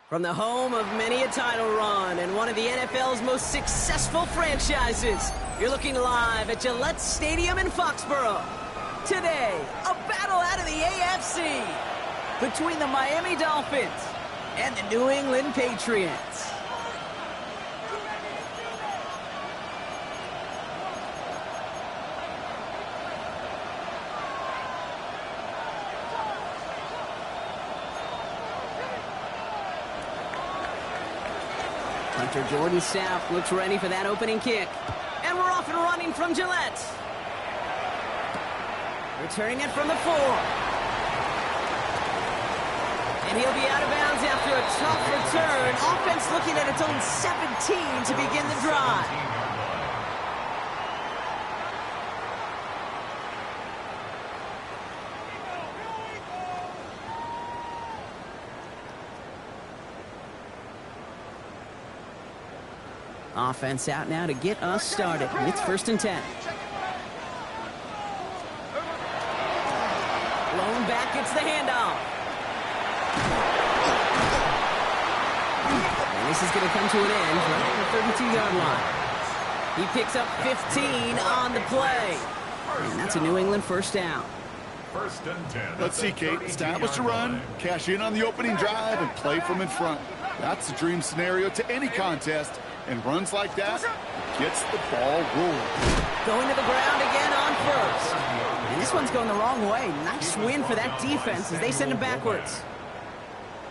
From the home of many a title run and one of the NFL's most successful franchises, you're looking live at Gillette Stadium in Foxborough. Today, a battle out of the AFC between the Miami Dolphins and the New England Patriots. Hunter Jordan South looks ready for that opening kick. And we're off and running from Gillette. Returning it from the 4. And he'll be out of bounds after a tough return. Offense looking at its own 17 to begin the drive. Offense out now to get us started. It's 1st and 10. Blown back, gets the handoff. And this is going to come to an end right at the 32-yard line. He picks up 15 on the play. And that's a New England 1st down. 1st and 10. Let's see, Kate. Establish a run, cash in on the opening drive, and play from in front. That's the dream scenario to any contest. And runs like that gets the ball rolling. Going to the ground again on 1st. And this one's going the wrong way. Nice win for that defense as they send him backwards.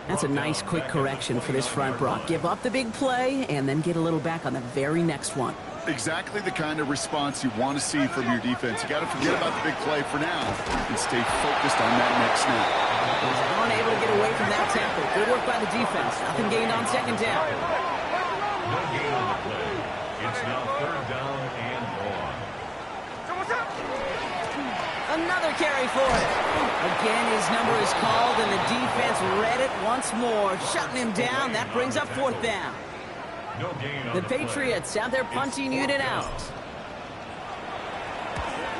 That's a nice quick correction for this front, Brock. Give up the big play and then get a little back on the very next one. Exactly the kind of response you want to see from your defense. You got to forget about the big play for now and stay focused on that next snap. He's unable to get away from that tackle. Good work by the defense. Nothing gained on 2nd down. No gain on the play. It's now 3rd down and long. Another carry for it. Again, his number is called, and the defense read it once more. Shutting him down. That brings up 4th down. No gain on the Patriots have their punting unit out.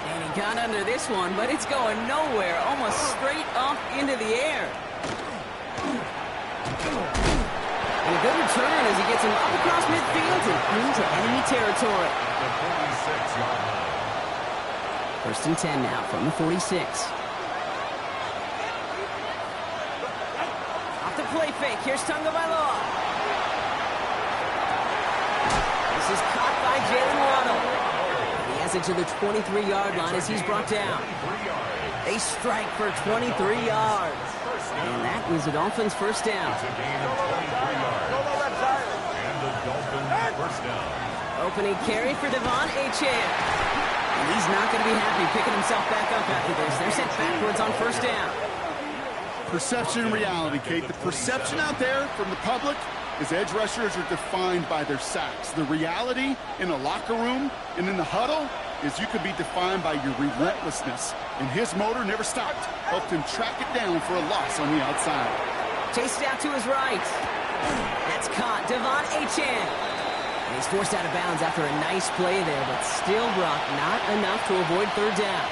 And he got under this one, but it's going nowhere. Almost straight up into the air. And a good return as he gets him up across midfield and into enemy territory. The 46-yard line. 1st and 10 now from the 46. Off the play fake. Here's Tagovailoa. This is caught by Jalen Waddle. He has it to the 23-yard line as he's brought down. They strike for 23 yards. And that was the Dolphins' 1st down. It's a gain of 23 yards. And the Dolphins' 1st down. Opening carry for Devon Achane. And he's not going to be happy picking himself back up after this. They're sent backwards on 1st down. Perception and reality, Kate. The perception out there from the public is edge rushers are defined by their sacks. The reality in a locker room and in the huddle is you could be defined by your relentlessness. And his motor never stopped. Helped him track it down for a loss on the outside. Chased out to his right. That's caught. Devon Achane. And he's forced out of bounds after a nice play there, but still, Brock, not enough to avoid 3rd down.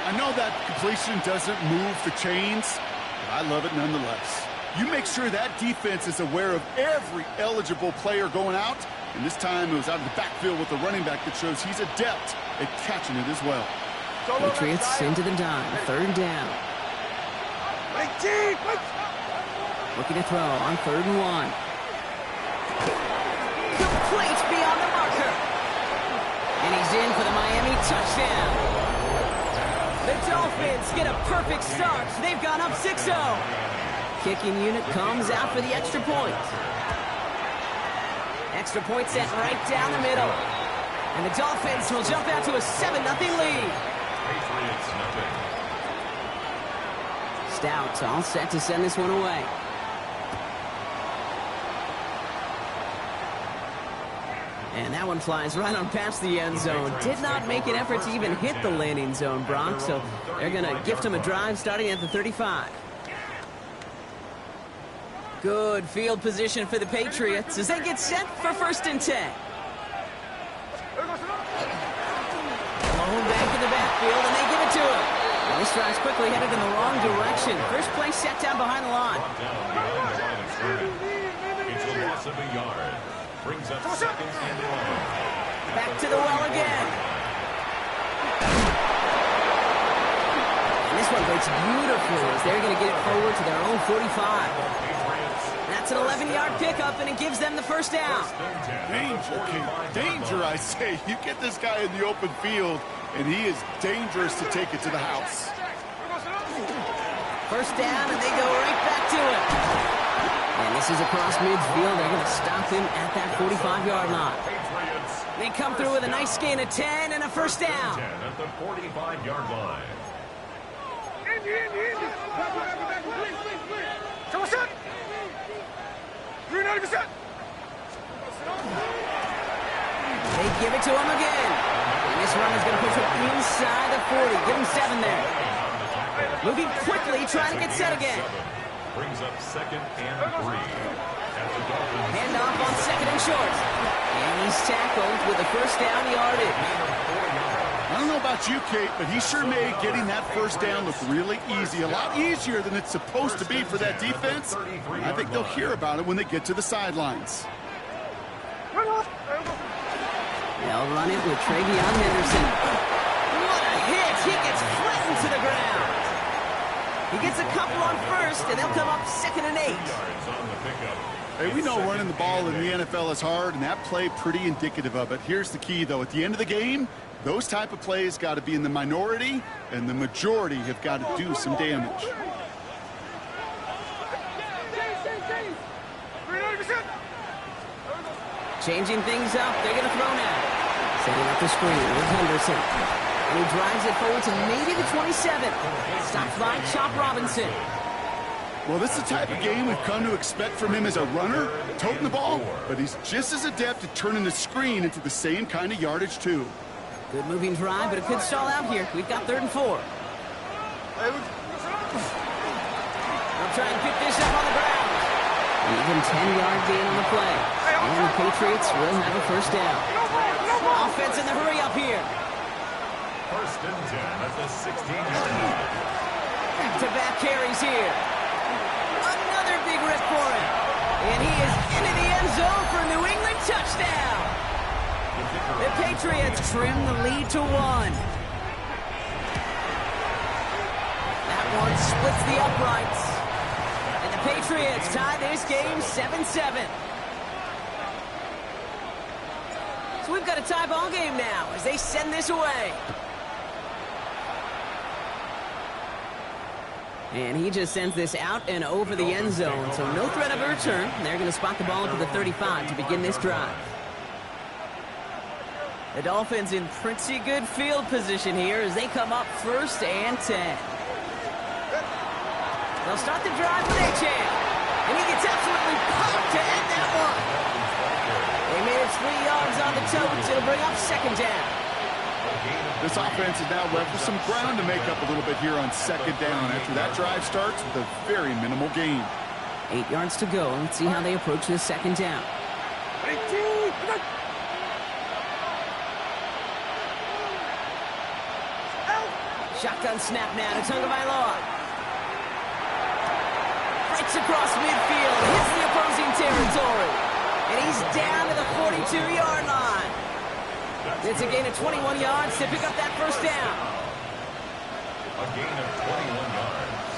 I know that completion doesn't move the chains, but I love it nonetheless. You make sure that defense is aware of every eligible player going out, and this time it was out of the backfield with a running back that shows he's adept at catching it as well. Patriots into the dime, 3rd down. Looking to throw on 3rd and 1. Complete beyond the marker. And he's in for the Miami touchdown. The Dolphins get a perfect start. They've gone up 6-0. Kicking unit comes out for the extra point. Extra point set right down the middle. And the Dolphins will jump out to a 7-0 lead. Patriots nothing. Stout all set to send this one away. And that one flies right on past the end zone. Did not make an effort to even hit the landing zone, Brock, so they're going to gift him a drive starting at the 35. Good field position for the Patriots as they get set for 1st and 10. Lone back in the backfield, and they give it to him. And this drive's quickly headed in the wrong direction. First play set down behind the line. It's a loss of a yard. Brings up 2nd and 11. Back to the well again. And this one breaks beautifully as they're going to get it forward to their own 45. That's an 11-yard pickup, and it gives them the 1st down. Danger, King. Danger, I say. You get this guy in the open field, and he is dangerous to take it to the house. 1st down, and they go right back to it. And this is across midfield. They're going to stop him at that 45-yard line. They come through with a nice gain of 10 and a 1st down. At the 45-yard line. They give it to him again. And this run is going to push him inside the 40. Give him 7 there. Moving quickly, trying to get set again. Brings up 2nd and 3. Hand off on 2nd and short. And he's tackled with a 1st down yardage. I don't know about you, Kate, but he sure made getting that 1st down look really easy. A lot easier than it's supposed to be for that defense. I think they'll hear about it when they get to the sidelines. They'll run it with Travion Henderson. What a hit! He gets flattened to the ground. He gets a couple on 1st, and they'll come up 2nd and 8. Hey, we know running the ball in the NFL is hard, and that play pretty indicative of it. Here's the key, though. At the end of the game, those type of plays got to be in the minority, and the majority have got to do some damage. Changing things up. They're going to throw now. Setting up the screen with Henderson. And he drives it forward to maybe the 27. Stopped by Chop Robinson. Well, this is the type of game we've come to expect from him as a runner, toting the ball, but he's just as adept at turning the screen into the same kind of yardage, too. Good moving drive, but it could stall out here. We've got 3rd and 4. They'll try and pick this up on the ground. Even 10-yard gain on the play. And the Patriots will have a 1st down. Offense in the hurry up here. 1st and 10 at the 16-yard line. Back-to-back carries here. Another big rip for him. And he is into the end zone for a New England touchdown. The Patriots trim the lead to 1. That one splits the uprights. And the Patriots tie this game 7-7. So we've got a tie ball game now as they send this away. And he just sends this out and over the end zone, so no threat of a return. They're going to spot the ball up to the 35 to begin this drive. The Dolphins in pretty good field position here as they come up 1st and 10. They'll start the drive with Achane. And he gets absolutely pumped to end that one. They made it 3 yards on the toes. It'll bring up 2nd down. This offense is now left with some ground to make up a little bit here on 2nd down after that drive starts with a very minimal gain. 8 yards to go. Let's see how they approach this 2nd down. Shotgun snap now to Tagovailoa. Breaks across midfield, hits the opposing territory. And he's down to the 42-yard line. It's a gain of 21 yards to pick up that 1st down. A gain of 21 yards.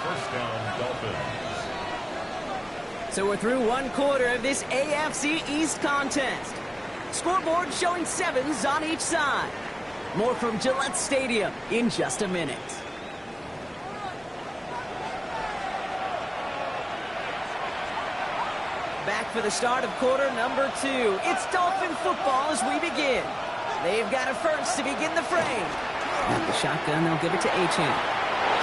1st down, Dolphins. So we're through 1 quarter of this AFC East contest. Scoreboard showing 7s on each side. More from Gillette Stadium in just a minute. Back for the start of quarter number 2. It's Dolphin football as we begin. They've got a 1st to begin the frame. At the shotgun, they'll give it to Achane.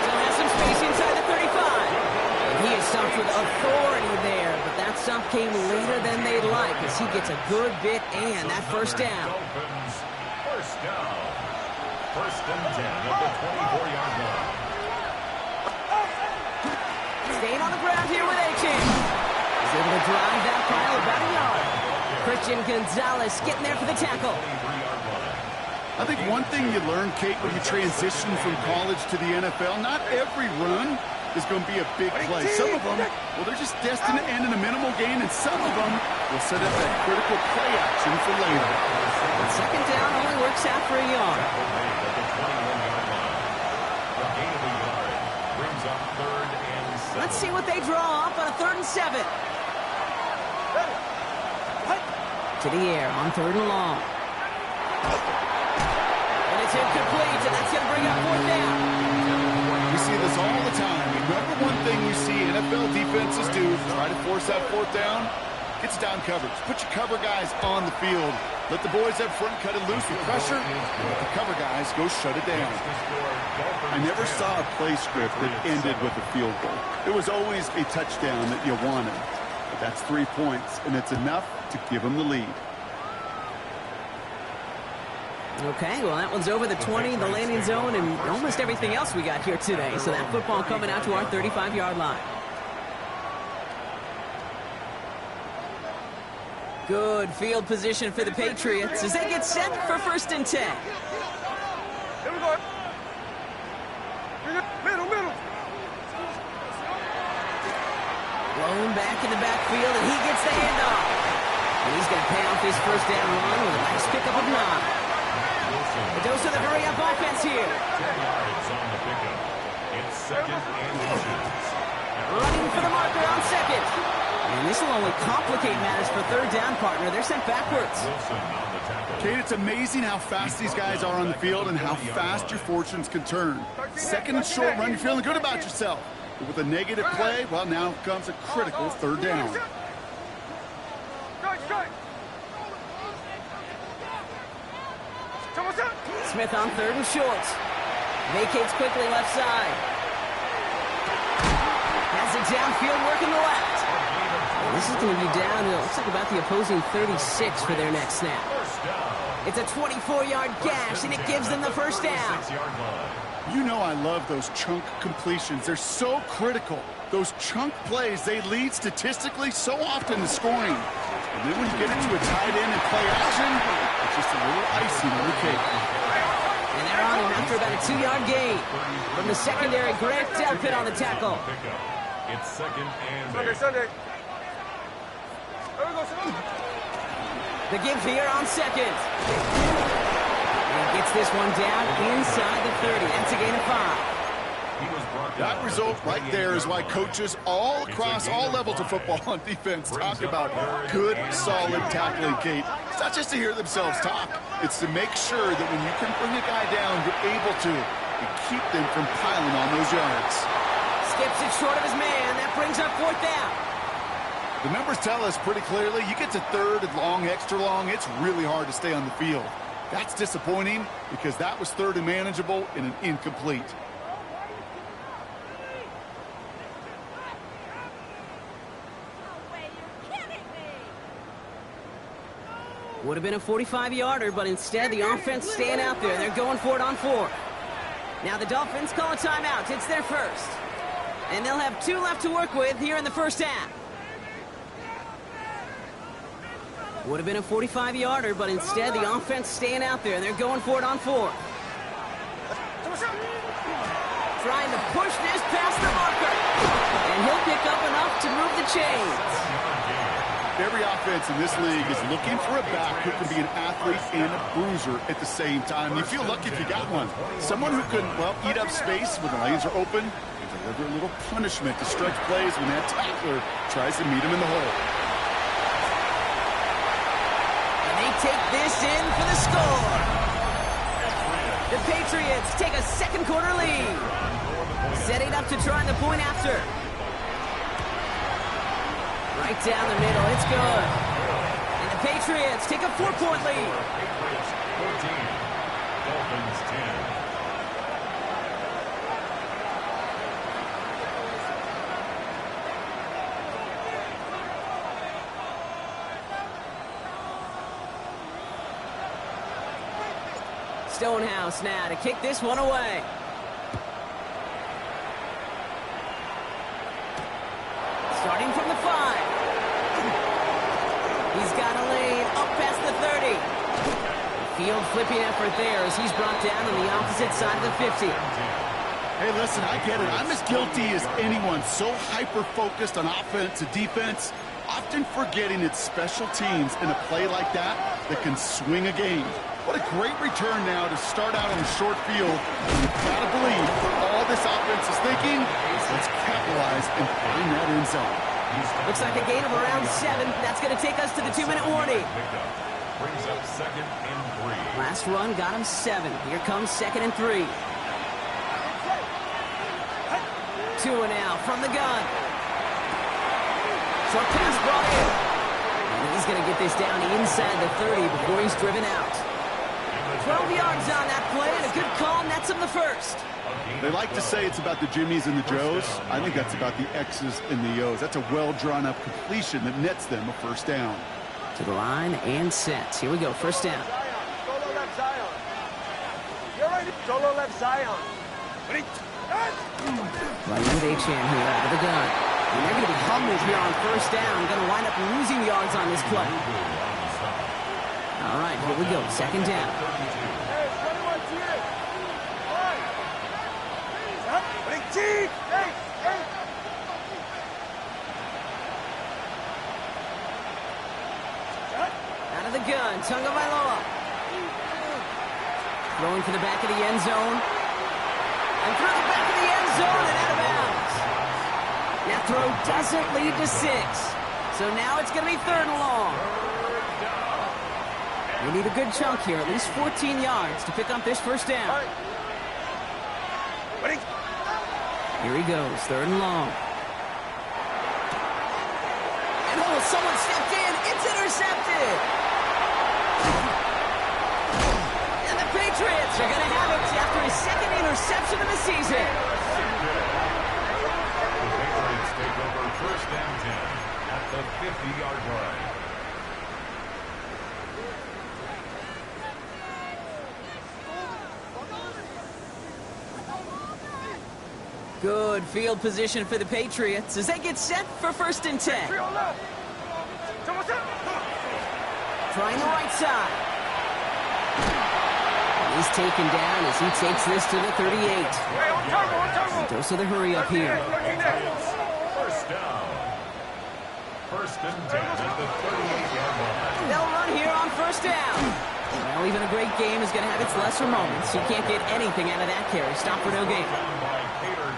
Still has some space inside the 35. And he is stopped with authority there, but that's That stop came later than they'd like as he gets a good bit and that first down. Dolphins, first down. First and 10 at the 24-yard line. Staying on the ground here with Aiken. He's able to drive that pile about a yard. Christian Gonzalez getting there for the tackle. I think one thing you learn, Kate, when you transition from college to the NFL, not every run is going to be a big play. Some of them, well, they're just destined to end in a minimal gain, and some of them will set up that critical play action for later. And second down only works out for a yard. Let's see what they draw up on a 3rd and 7. To the air on 3rd and long. And it's incomplete, and that's going to bring up 4th down. We see this all the time. The number one thing you see NFL defenses do is try to force that 4th down. It's down coverage. Put your cover guys on the field. Let the boys up front cut it loose with pressure. Let the cover guys go shut it down. I never saw a play script that ended with a field goal. It was always a touchdown that you wanted. But that's 3 points, and it's enough to give them the lead. Okay, well, that one's over the 20, the landing zone, and almost everything else we got here today. So that football coming out to our 35-yard line. Good field position for the Patriots as they get set for 1st and 10. Here we go. Middle. Blown back in the backfield, and he gets the handoff. And he's going to pay off his first down run with a nice pickup of 9. A dose of the hurry-up offense here. 10 yards on the pickup. It's 2nd and inches. Running for the marker on 2nd. And this will only complicate matters for 3rd down, partner. They're sent backwards. Wilson on the tackle. Kate, it's amazing how fast these guys are on the field and how fast your fortunes can turn. 2nd and short run, you're feeling good about yourself. But with a negative play, well, now comes a critical 3rd down. Smith on 3rd and short. Vacates quickly left side. Has it downfield working the left. And this is going to be down, it looks like about the opposing 36 for their next snap. It's a 24-yard gash, and it gives them the first down. You know I love those chunk completions. They're so critical. Those chunk plays, they lead statistically so often to scoring. And then when you get into a tight end and play action, it's just a little icing on the cake. And they're on him after about a 2-yard gain. From the secondary, Grant Delpit on the tackle. It's 2nd and 8. Sunday. The give here on 2nd. And gets this one down inside the 30. That's a gain of 5. That result right there is why coaches all across all levels of football on defense talk about good, solid tackling, Kate. It's not just to hear themselves talk. It's to make sure that when you can bring a guy down, you're able to and keep them from piling on those yards. Skips it short of his man. That brings up 4th down. The numbers tell us pretty clearly, you get to 3rd and long, extra long, it's really hard to stay on the field. That's disappointing because that was 3rd and manageable and an incomplete. Would have been a 45-yarder, but instead the offense staying out there. They're going for it on 4th. Now the Dolphins call a timeout. It's their first. And they'll have 2 left to work with here in the first half. Would have been a 45-yarder, but instead the offense staying out there. They're going for it on 4th. Trying to push this past the marker. And he'll pick up enough to move the chains. Every offense in this league is looking for a back who can be an athlete and a bruiser at the same time. You feel lucky if you got one. Someone who can, well, eat up space when the lanes are open and deliver a little punishment to stretch plays when that tackler tries to meet him in the hole. And they take this in for the score. The Patriots take a second quarter lead. Setting up to try the point after. Right down the middle, it's good. And the Patriots take a 4-point lead. Patriots 14, Dolphins 10. Stonehouse now to kick this one away. Starting from the 5. He's got a lane up past the 30. Field flipping effort there as he's brought down on the opposite side of the 50. Hey, listen, I get it. I'm as guilty as anyone. So hyper-focused on offense and defense, often forgetting it's special teams in a play like that can swing a game. What a great return now to start out on the short field. You've got to believe all this offense is thinking is let's capitalize and find that end zone. Looks like a gain of around 7. That's going to take us to the 2-minute warning. Brings up 2nd and 3. Last run got him 7. Here comes 2nd and 3. 2 now from the gun. Short pass brought in. And he's going to get this down inside the 30 before he's driven out. 12 yards on that play, and a good call nets him the first. They like to say it's about the Jimmies and the Joes. I think that's about the X's and the O's. That's a well-drawn-up completion that nets them a first down. To the line and set. Here we go, first down. Solo left Zion. You're right. Solo left Zion. Right with Achane here out of the gun. And they're going to be humbled here on first down. Going to wind up losing yards on this play. All right, here we go, second down. Out of the gun, Tagovailoa. Throwing for the back of the end zone. And through the back of the end zone and out of bounds. That throw doesn't lead to 6. So now it's going to be 3rd and long. They need a good chunk here, at least 14 yards to pick up this first down. Here he goes, 3rd and long. And someone stepped in. It's intercepted. And the Patriots are going to have it after his 2nd interception of the season. The Patriots take over first and 10 at the 50-yard line. Good field position for the Patriots as they get set for 1st and 10. Trying the right side. He's taken down as he takes this to the 38. Dose of the hurry up here. First down. 1st and 10 at the 38-yard line. They'll run here on first down. Well, even a great game is going to have its lesser moments. You can't get anything out of that carry. Stop for no gain.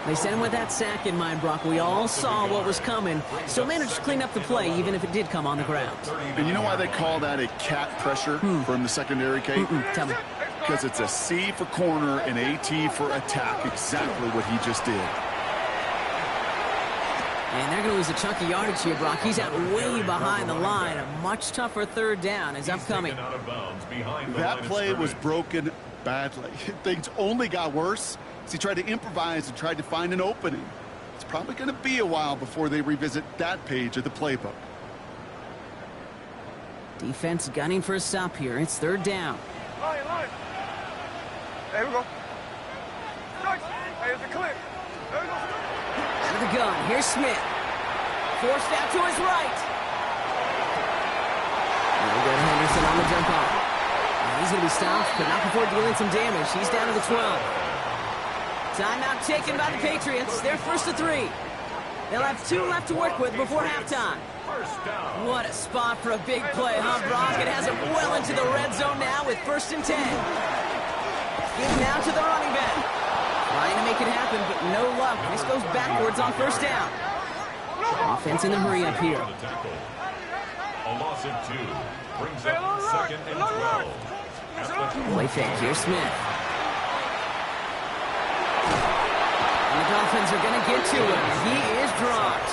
They sent him with that sack in mind, Brock. We all saw what was coming. Still managed to clean up the play, even if it did come on the ground. And you know why they call that a cat pressure from the secondary, Kate? Tell me. Because it's a C for corner and AT for attack. Exactly what he just did. And they're going to lose a chunk of yardage here, Brock. He's out way behind the line. A much tougher 3rd down is upcoming. That play was broken badly. Things only got worse as he tried to improvise and tried to find an opening. It's probably going to be a while before they revisit that page of the playbook. Defense gunning for a stop here. It's 3rd down. Line. There we go. There's the clip. There we go. Out of the gun. Here's Smith. Forced out to his right. Now we got Henderson on the jump off. He's going to be stopped, but not before dealing some damage. He's down to the 12. Timeout taken by the Patriots. They're 1st and 3. They'll have 2 left to work with before halftime. What a spot for a big play, huh, Brock? It has it well into the red zone now with 1st and 10. Give now to the running back. Trying to make it happen, but no luck. This goes backwards on first down. Offense in the hurry up here. A loss of 2 brings up 2nd and 12. Play fake. Here's Smith. And the Dolphins are going to get to him. He is dropped.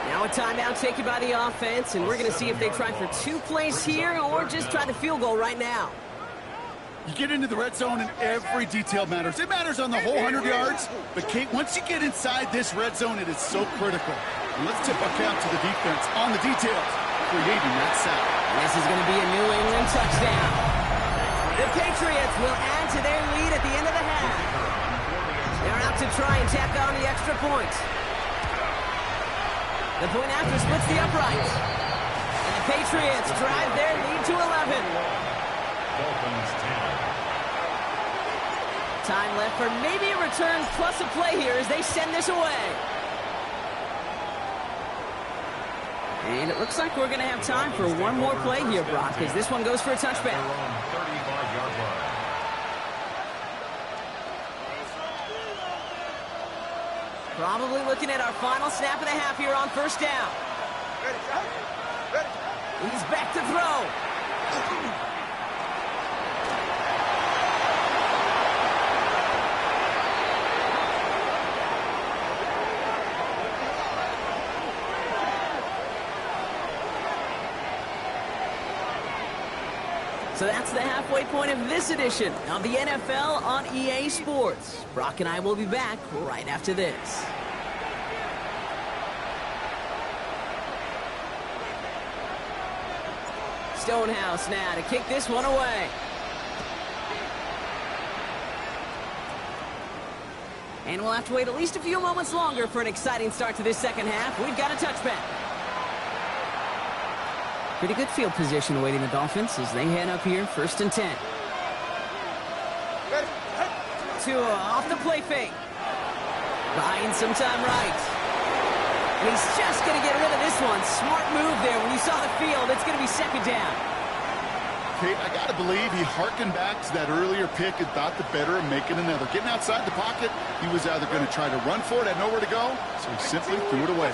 Now a timeout taken by the offense, and we're going to see if they try for 2 plays here or just try the field goal right now. You get into the red zone and every detail matters. It matters on the whole 100 yards. But, Kate, once you get inside this red zone, it is so critical. And let's tip our cap to the defense on the details, creating that sack. And this is going to be a New England touchdown. The Patriots will add to their lead at the end of the half. They're out to try and tack on the extra point. The point after splits the uprights. And the Patriots drive their lead to 11. Dolphins 10. Time left for maybe a return plus a play here as they send this away. And it looks like we're going to have time for one more play here, Brock, as this one goes for a touchback. 35-yard line. Probably looking at our final snap of the half here on first down. He's back to throw. So that's the halfway point of this edition of the NFL on EA Sports. Brock and I will be back right after this. Stonehouse now to kick this one away. And we'll have to wait at least a few moments longer for an exciting start to this second half. We've got a touchback. Pretty good field position awaiting the Dolphins as they head up here, 1st and 10. Tua off the play fake. Buying some time right. And he's just going to get rid of this one. Smart move there. When you saw the field, it's going to be second down. Kate, I got to believe he harkened back to that earlier pick and thought the better of making another. Getting outside the pocket, he was either going to try to run for it, had nowhere to go, so he simply threw it away.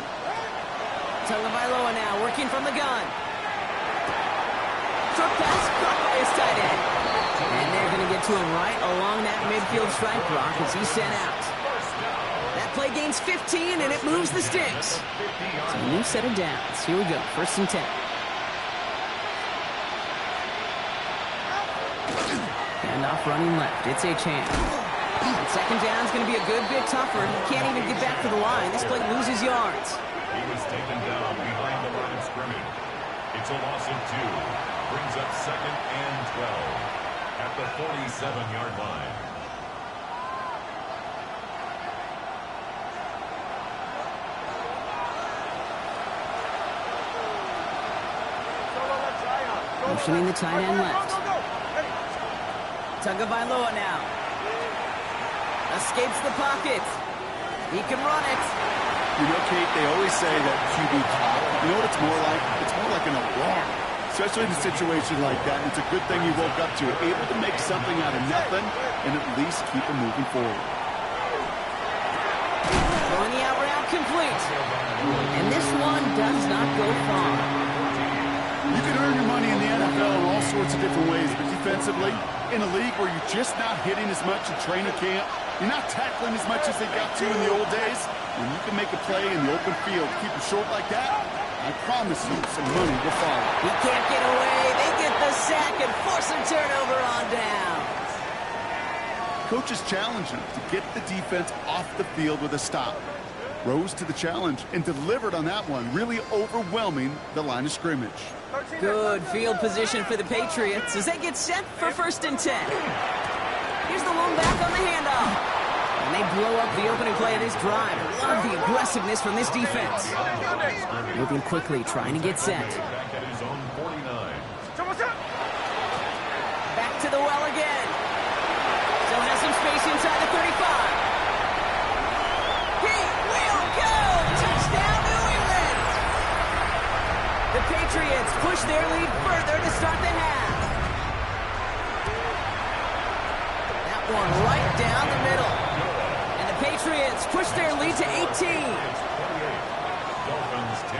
Tagovailoa now working from the gun. Short pass caught by his tight end. And they're going to get to him right along that midfield strike block as he's sent out. That play gains 15 and it moves the sticks. So a new set of downs. Here we go, 1st and 10. Handoff running left. It's a chance. Second down is going to be a good bit tougher. He can't even get back to the line. This play loses yards. He was taken down behind the line of scrimmage. It's a loss of 2. Brings up 2nd and 12 at the 47-yard line. Motioning the tight end left. Tagovailoa now. Escapes the pocket. He can run it. You know, Kate, they always say that QB talk. You know what it's more like? It's more like an alarm. Especially in a situation like that, and it's a good thing you woke up to it. Able to make something out of nothing and at least keep it moving forward. Throwing the out route complete. And this one does not go far. You can earn your money in the NFL in all sorts of different ways, but defensively, in a league where you're just not hitting as much in training camp, you're not tackling as much as they got to in the old days, when you can make a play in the open field, keep it short like that, I promise you some money will follow. He can't get away. They get the sack and force a turnover on down. Coaches challenge him to get the defense off the field with a stop. Rose to the challenge and delivered on that one, really overwhelming the line of scrimmage. Good field position for the Patriots as they get set for 1st and 10. Here's the lone back on the handoff. And they blow up the opening play of this drive. I love the aggressiveness from this defense. Moving quickly, trying to get set. Back at his own 49. Back to the well again. Still has some space inside the 35. He will go! Touchdown, New England! The Patriots push their lead further to start the half. That one right down the middle. And the Patriots push their lead to 18. It's 28. Dolphins 10.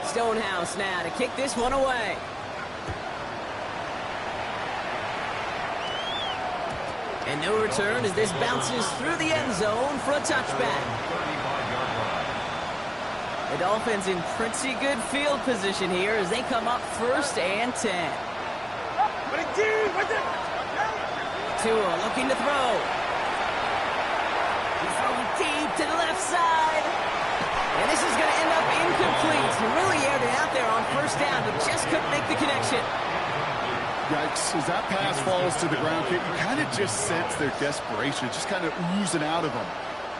Stonehouse now to kick this one away. And no return as this bounces through the end zone for a touchback. 35-yard line. The Dolphins in pretty good field position here as they come up 1st and 10. Tua looking to throw. He's throwing deep to the left side. And this is going to end up incomplete. He really aired it out there on 1st down, but just couldn't make the connection. Yikes, as that pass falls to the ground, Kate, you kind of just sense their desperation, just kind of oozing out of them.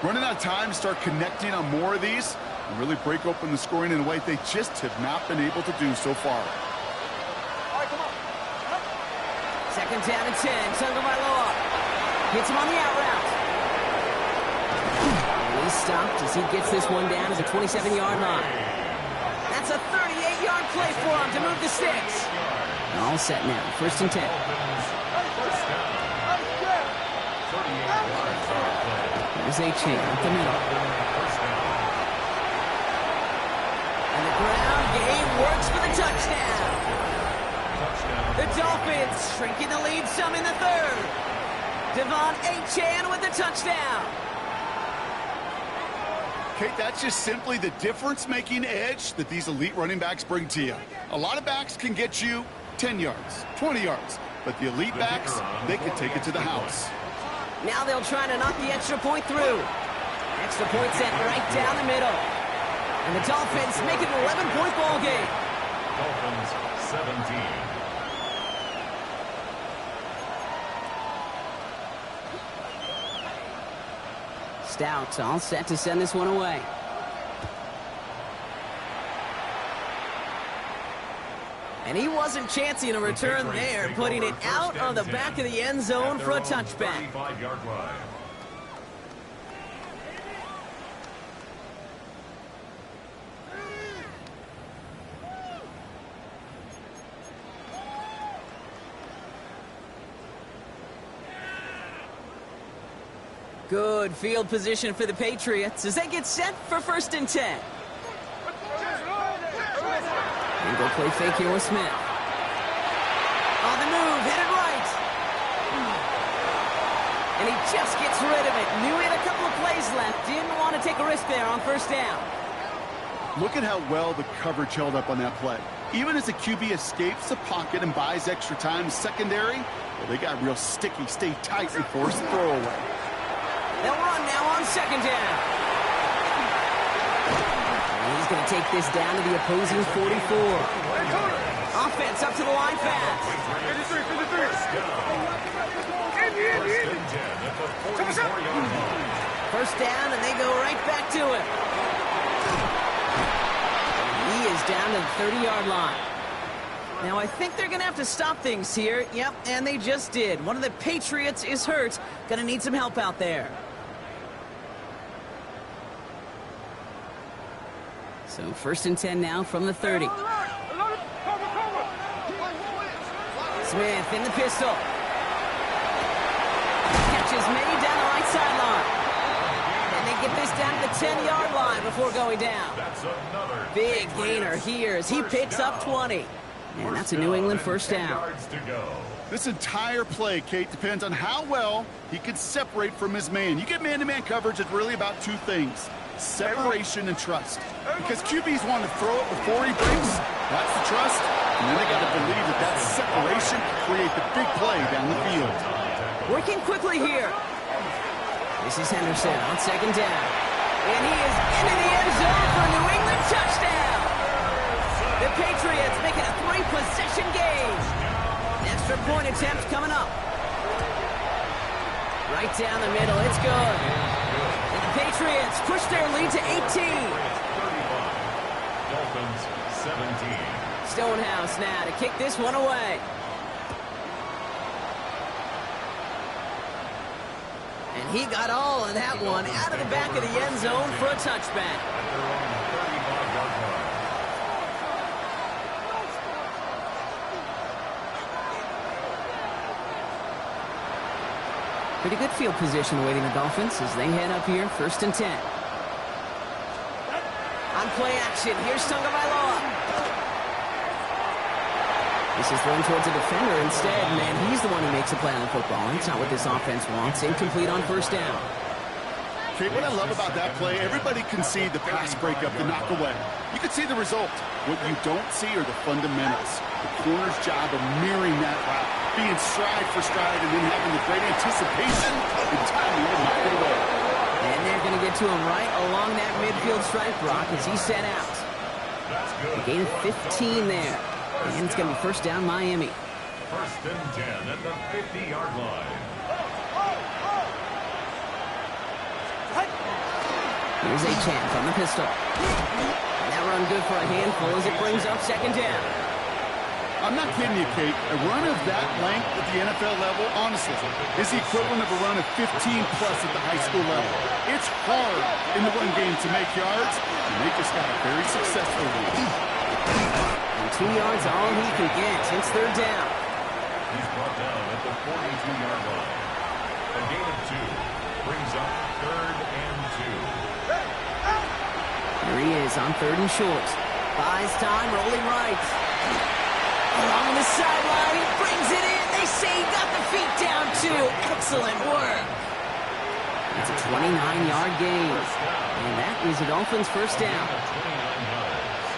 Running out of time to start connecting on more of these and really break open the scoring in a way they just have not been able to do so far. All right, come on. Second down and 10. Tagovailoa hits him on the out route. And he's stopped as he gets this one down to the 27-yard line. That's a 38-yard play for him to move the sticks. All set now. First and 10. There's a chain up the middle. And the ground game works for the touchdown. The Dolphins shrinking the lead some in the third. Devon Achane with the touchdown. Kate, that's just simply the difference-making edge that these elite running backs bring to you. A lot of backs can get you 10 yards, 20 yards, but the elite backs, they can take it to the house. Now they'll try to knock the extra point through. Extra point set right down the middle. And the Dolphins make it an 11-point ball game. Dolphins 17. Stout all set to send this one away. And he wasn't chancing a return there, putting it out of the back of the end zone for a touchback. 35-yard line. Good field position for the Patriots as they get set for first and 10. And go play fake here with Smith. On the move, headed right. And he just gets rid of it. Knew he had a couple of plays left. Didn't want to take a risk there on first down. Look at how well the coverage held up on that play. Even as the QB escapes the pocket and buys extra time secondary, well, they got real sticky, stay tight, and force the throwaway. They'll run now on second down. He's going to take this down to the opposing 44. Offense up to the line fast. 53. First down, and they go right back to it. He is down to the 30-yard line. Now, I think they're going to have to stop things here. Yep, and they just did. One of the Patriots is hurt. Going to need some help out there. So first and 10 now from the 30. Smith in the pistol. Catch is made down the right sideline. And they get this down to the 10-yard line before going down. Big gainer here as he picks up 20. And that's a New England first down. This entire play, Kate, depends on how well he can separate from his man. You get man-to-man coverage, it's really about two things: separation and trust. Because QBs want to throw it before he breaks. That's the trust. And then they got to believe that that separation can create the big play down the field. Working quickly here. This is Henderson on second down. And he is into the end zone for a New England touchdown. The Patriots make it a 3-possession game. Extra point attempt coming up. Right down the middle. It's good. And the Patriots push their lead to 18. Dolphins 17. Stonehouse now to kick this one away. And he got all of that one out of the back of the end zone for a touchback. Pretty good field position awaiting the Dolphins as they head up here, first and 10. On play action, here's Tagovailoa. This is thrown towards a defender instead, man. He's the one who makes a play on the football. That's not what this offense wants. Incomplete on first down. Okay, what I love about that play, everybody can see the pass breakup, the knock away. You can see the result. What you don't see are the fundamentals. The corner's job of mirroring that route, being stride for stride, and then having the great anticipation and timing to knock it away. And they're going to get to him right along that midfield stripe, Brock, as he set out. A gain of 15 there. And it's going to be first down Miami. First and 10 at the 50-yard line. Here's Achan from the pistol. And that run good for a handful as it brings up second down. I'm not kidding you, Kate. A run of that length at the NFL level, honestly, is the equivalent of a run of 15-plus at the high school level. It's hard in the run game to make yards, and they just got a very successful one. And 2 yards all he can get. It's third down. He's brought down at the 42-yard line. A gain of 2 brings up third and 2. Here he is on third and short. Buys time, rolling right. Along the sideline, he brings it in. They say he got the feet down, too. Excellent work. It's a 29-yard gain. And that is a Dolphins first down.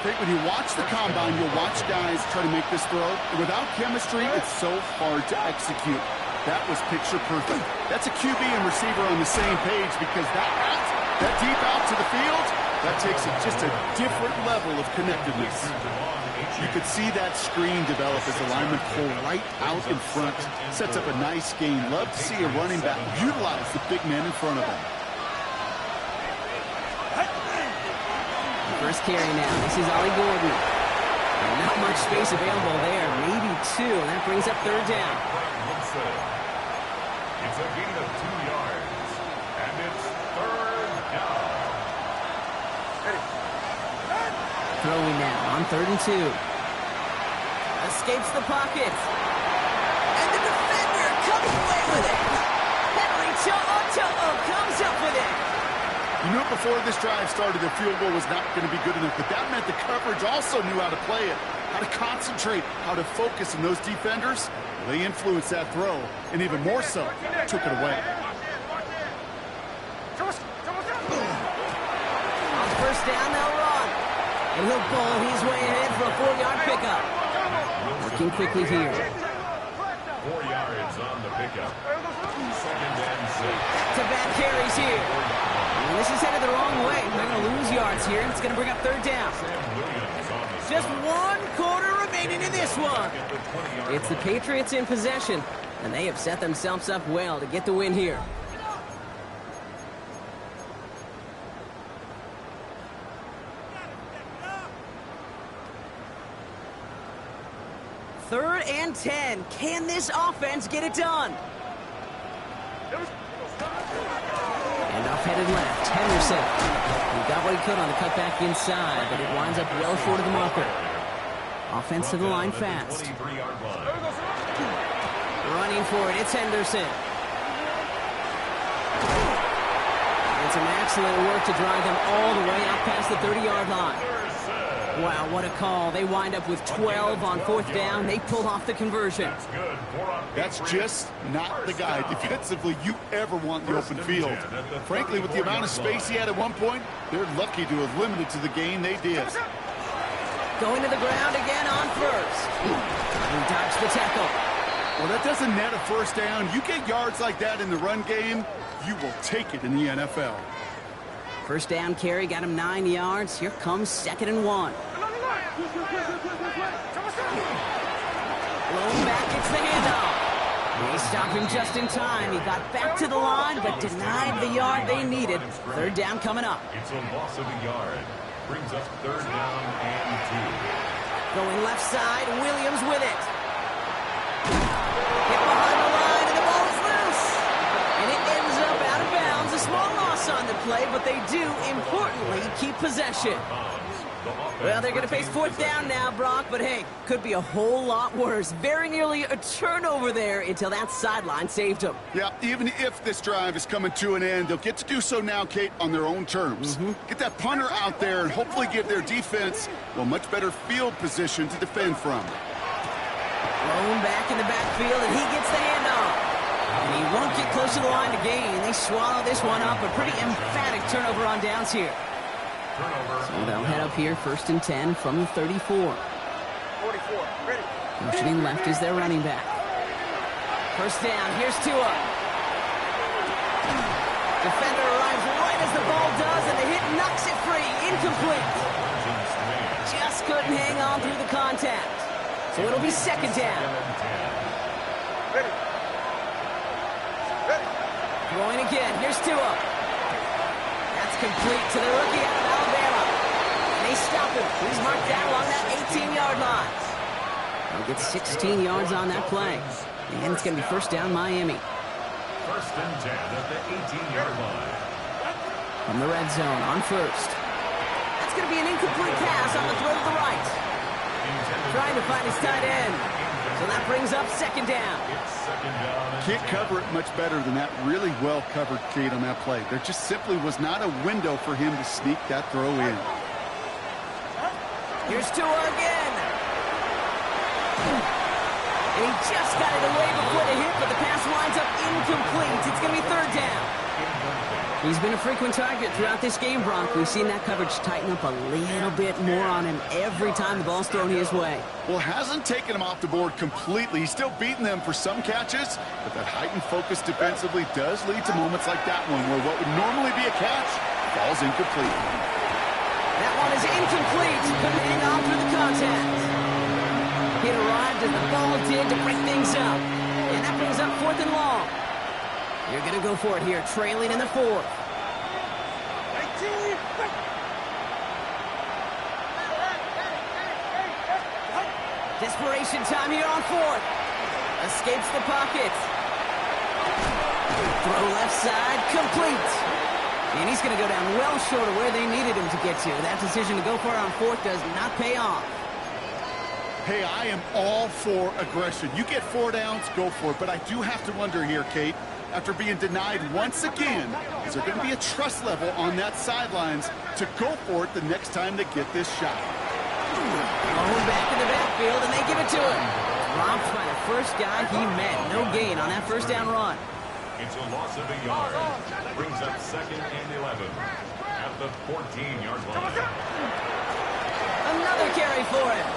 When you watch the combine, you'll watch guys try to make this throw. And without chemistry, it's so hard to execute. That was picture perfect. That's a QB and receiver on the same page because that deep out to the field, that takes it just a different level of connectedness. You could see that screen develop as the lineman pull right out in front. Sets up a nice gain. Love to see a running back utilize the big man in front of him. First carry now. This is Ollie Gordon. And not much space available there. Maybe 2. And that brings up third down. It's a gain of 2 yards. And it's third down. Throwing now on third and 2. Escapes the pocket. And the defender comes away with it. Henry To'o comes up with it. You knew before this drive started the field goal was not going to be good enough, but that meant the coverage also knew how to play it, how to concentrate, how to focus, and those defenders, they influenced that throw, and even more so, took it away. On first down, they'll run. And he'll pull his way ahead for a 4-yard pickup. Working quickly here. 4 yards on the pickup. Second and 6. Back-to-back carries here. And this is headed the wrong way. They're going to lose yards here, and it's going to bring up third down. Just 1 quarter remaining in this one. It's the Patriots in possession, and they have set themselves up well to get the win here. Third and 10. Can this offense get it done? And off headed left, Henderson. He got what he could on the cutback inside, but it winds up well short of the marker. Offense to the line fast. Running for it, it's Henderson. And some excellent work to drive them all the way out past the 30-yard line. Wow, what a call. They wind up with 12 on fourth down. They pull off the conversion. That's just not the guy defensively you ever want in the open field. Frankly, with the amount of space he had at one point, they're lucky to have limited to the gain they did. Going to the ground again on first. He dodged the tackle. Well, that doesn't net a first down. You get yards like that in the run game, you will take it in the NFL. First down carry got him 9 yards. Here comes second and 1. Blown back, it's the handoff. They stopped him just in time. He got back to the line, but denied the yard they needed. Third down coming up. It's a loss of a yard. Brings up third down and 2. Going left side, Williams with it. Hit behind the line, and the ball is loose. And it ends up out of bounds. A small loss on the play, but they do, importantly, keep possession. Well, they're going to face fourth down now, Brock, but hey, could be a whole lot worse. Very nearly a turnover there until that sideline saved them. Yeah, even if this drive is coming to an end, they'll get to do so now, Kate, on their own terms. Get that punter out there and hopefully give their defense a much better field position to defend from. Thrown back in the backfield, and he gets the handoff. And he won't get close to the line to gain. They swallow this one up. A pretty emphatic turnover on downs here. So they'll head up here, first and 10 from the 34. 44, ready. Motioning left is their running back. First down, here's Tua. Defender arrives right as the ball does, and the hit knocks it free. Incomplete. Just couldn't hang on through the contact. So it'll be second down. Ready. Ready. Throwing again. Here's Tua. That's complete to the rookie out of Alabama. And they stop him. He's marked down along that 18-yard line. He'll get 16 yards on that play. And it's going to be first down Miami. First and 10 at the 18-yard line. From the red zone on first. That's going to be an incomplete pass on the throw to the right. Trying to find his tight end. So that brings up second down. It's second down. Can't cover it much better than that. Really well covered, Kate, on that play. There just simply was not a window for him to sneak that throw in. Here's Tua again. And he just got it away before the hit, but the pass winds up incomplete. It's going to be third down. He's been a frequent target throughout this game, Brock. We've seen that coverage tighten up a little bit more on him every time the ball's thrown his way. Well, hasn't taken him off the board completely. He's still beating them for some catches, but that heightened focus defensively does lead to moments like that one where what would normally be a catch falls incomplete. That one is incomplete. Couldn't hang on through the contact. It arrived as the ball did to break things up. And that brings up fourth and long. You're going to go for it here, trailing in the fourth. Desperation time here on fourth. Escapes the pocket. Throw left side, complete. And he's going to go down well short of where they needed him to get to. That decision to go for it on fourth does not pay off. Hey, I am all for aggression. You get 4 downs, go for it. But I do have to wonder here, Kate, after being denied once again, is there going to be a trust level on that sidelines to go for it the next time they get this shot? Oh, back in the backfield, and they give it to him. Dropped by the first guy he met. No gain on that first down run. It's a loss of a yard. Brings up second and 11 at the 14-yard line. Another carry for him.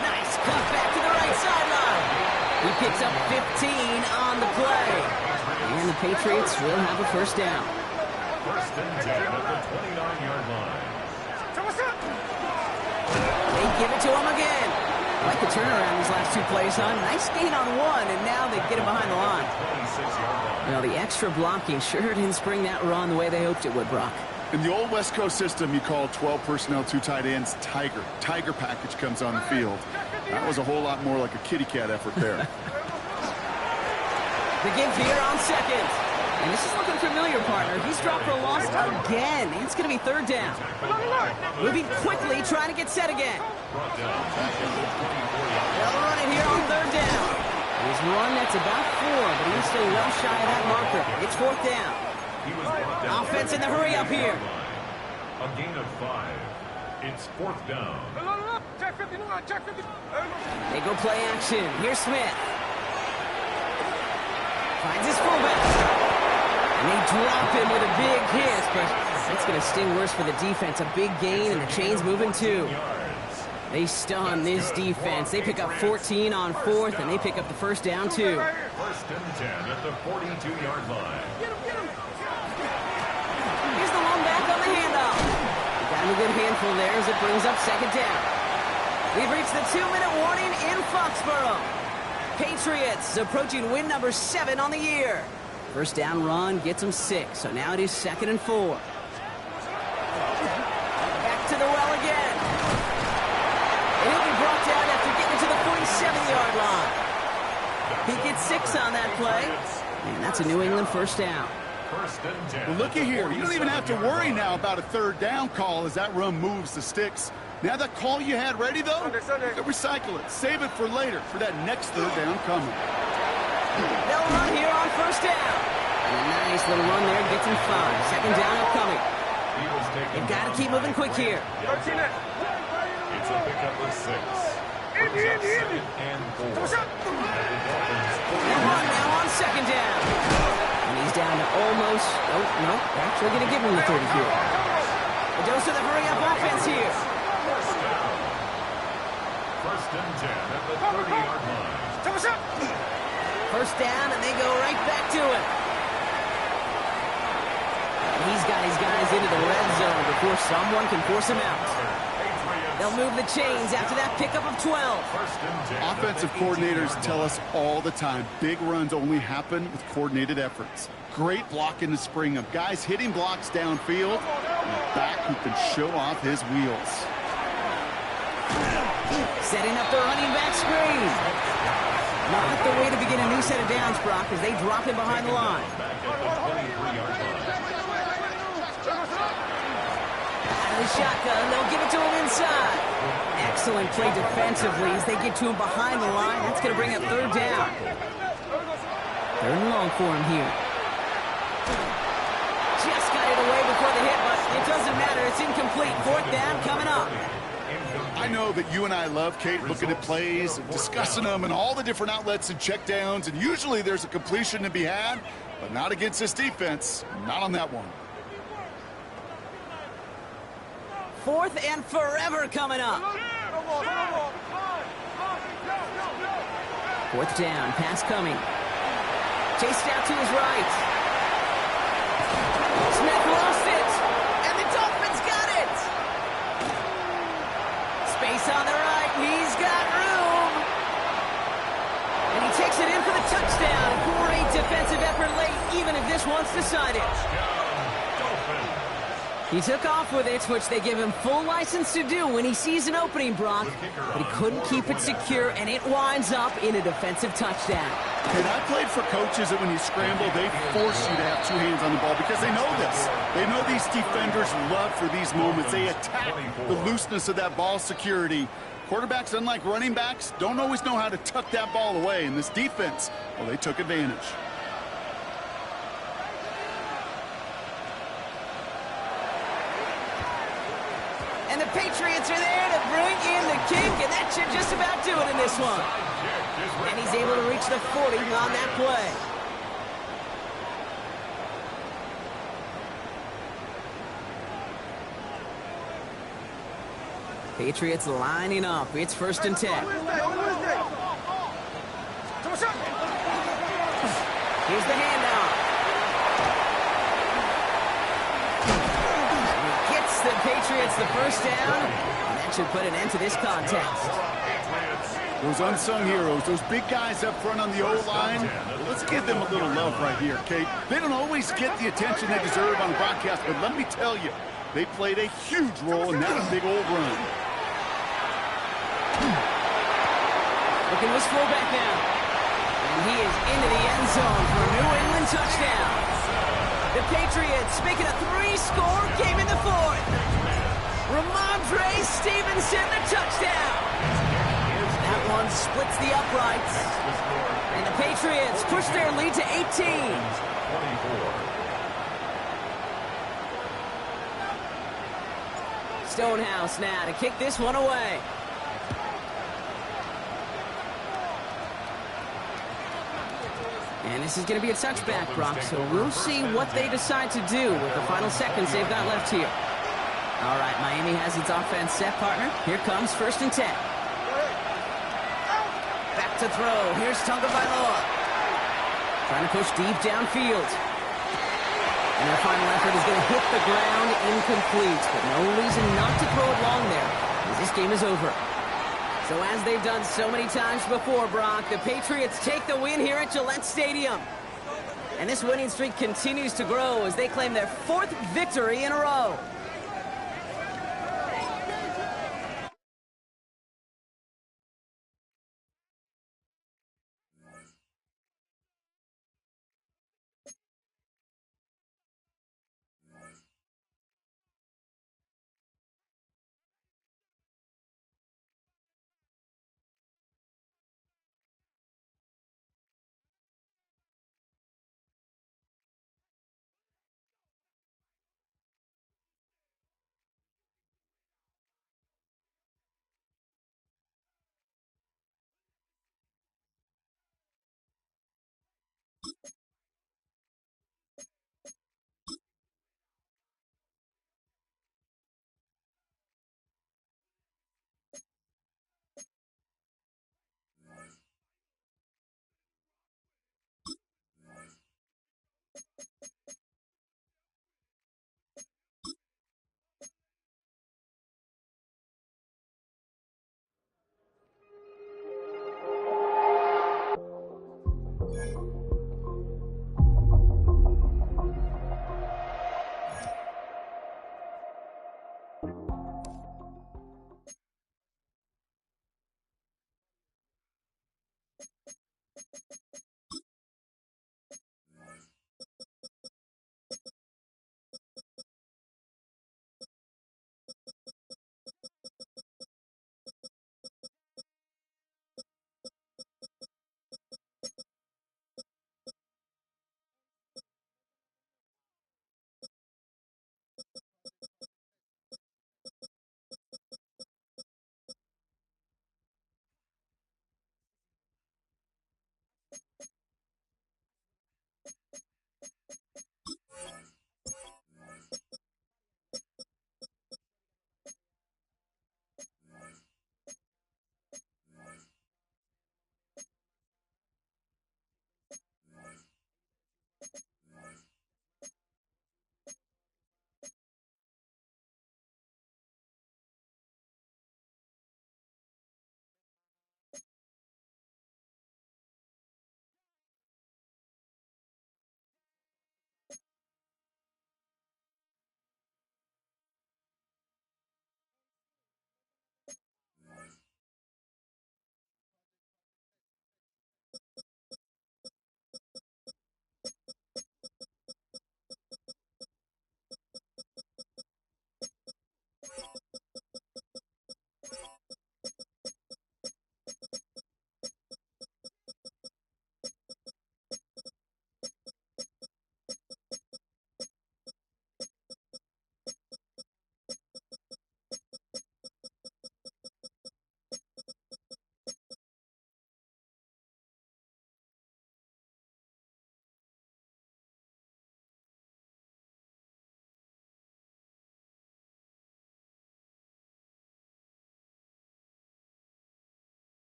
Nice cut back to the right sideline. He picks up 15 on the play. And the Patriots will have a first down. First and 10 at the 29-yard line. They give it to him again. I like the turnaround these last two plays, huh? Nice gain on one, and now they get him behind the line. 26-yard line. Well, the extra blocking sure didn't spring that run the way they hoped it would, Brock. In the old West Coast system, you call 12 personnel, 2 tight ends, Tiger. Tiger package comes on the field. That was a whole lot more like a kitty cat effort there. The give here on second. And this is looking familiar, partner. He's dropped for a loss again. It's going to be third down. Moving quickly, trying to get set again. They'll run it here on third down. He's run that's about 4, but he's still well shy of that marker. It's fourth down. Offense in the hurry up here. A gain of 5. It's fourth down. They go play action. Here's Smith. Finds his fullback. And they drop him with a big hit, but that's going to sting worse for the defense. A big gain, and the chain's moving too. They stun this defense. They pick up 14 on fourth, and they pick up the first down too. First and 10 at the 42-yard line. Here's the one back on the handoff. Got him a good handful there as it brings up second down. We've reached the 2-minute warning in Foxborough. Patriots approaching win number 7 on the year. First down run gets them 6, so now it is second and 4. Back to the well again. And he'll be brought down after getting to the 47-yard line. He gets 6 on that play, and that's a New England first down. First and 10. Well, looky here. You don't even have to worry now about a third down call as that run moves the sticks. Now that call you had ready, though, you can recycle it. Save it for later, for that next third down coming. They'll run here on first down. And a nice little run there gets him 5. Second down upcoming. They've got to keep moving quick here. It's a pickup of 6. Brings up second and 4. They'll run now on second down. And he's down to almost, oh, no, actually going to give him the 30 here. A dose of the hurry-up offense here. First and 10 at the 30-yard line. First down, and they go right back to it. He's got his guys into the red zone before someone can force him out. Patriots They'll move the chains after that pickup of 12. Offensive coordinators tell us all the time, big runs only happen with coordinated efforts. Great block in the spring of guys hitting blocks downfield, and a back who can show off his wheels. Setting up the running back screen. Not the way to begin a new set of downs, Brock, as they drop him behind the line. Out of the shotgun, they'll give it to him inside. Excellent play defensively as they get to him behind the line. That's going to bring up third down. Third and long for him here. Just got it away before the hit, but it doesn't matter. It's incomplete. Fourth down coming up. I know that you and I love, Kate, looking at plays, and discussing them, and all the different outlets and checkdowns, and usually there's a completion to be had, but not against this defense. Not on that one. Fourth and forever coming up. Fourth down, pass coming. Chased out to his right. Smith lost it, and the Dolphins got it. Space on the right, he's got room. And he takes it in for the touchdown. Great defensive effort late, even if this one's decided. He took off with it, which they give him full license to do when he sees an opening, Brock. But he couldn't keep it secure, and it winds up in a defensive touchdown. And I played for coaches that when you scramble, they force you to have two hands on the ball because they know this. They know these defenders love for these moments. They attack the looseness of that ball security. Quarterbacks, unlike running backs, don't always know how to tuck that ball away. And this defense, well, they took advantage. And the Patriots are there to bring in the kick, and that should just about do it in this one. And he's able to reach the 40 on that play. Patriots lining up. It's 1st and 10. Here's the handoff. He gets the Patriots the first down, and that should put an end to this contest. Those unsung heroes, those big guys up front on the O-line, well, let's give them a little love right here, Kate. They don't always get the attention they deserve on the broadcast, but let me tell you, they played a huge role in that big old run. Looking to his fullback now. And he is into the end zone for a New England touchdown. The Patriots making a 3-score game in the 4th. Ramondre Stevenson, the touchdown. That one splits the uprights. And the Patriots push their lead to 18. Stonehouse now to kick this one away. And this is going to be a touchback, Brock, so we'll see what they decide to do with the final seconds they've got left here. All right, Miami has its offense set, partner. Here comes 1st and 10. Back to throw. Here's Tagovailoa. Trying to push deep downfield. And their final effort is going to hit the ground incomplete. But no reason not to throw it long there, as this game is over. So as they've done so many times before, Brock, the Patriots take the win here at Gillette Stadium. And this winning streak continues to grow as they claim their 4th victory in a row.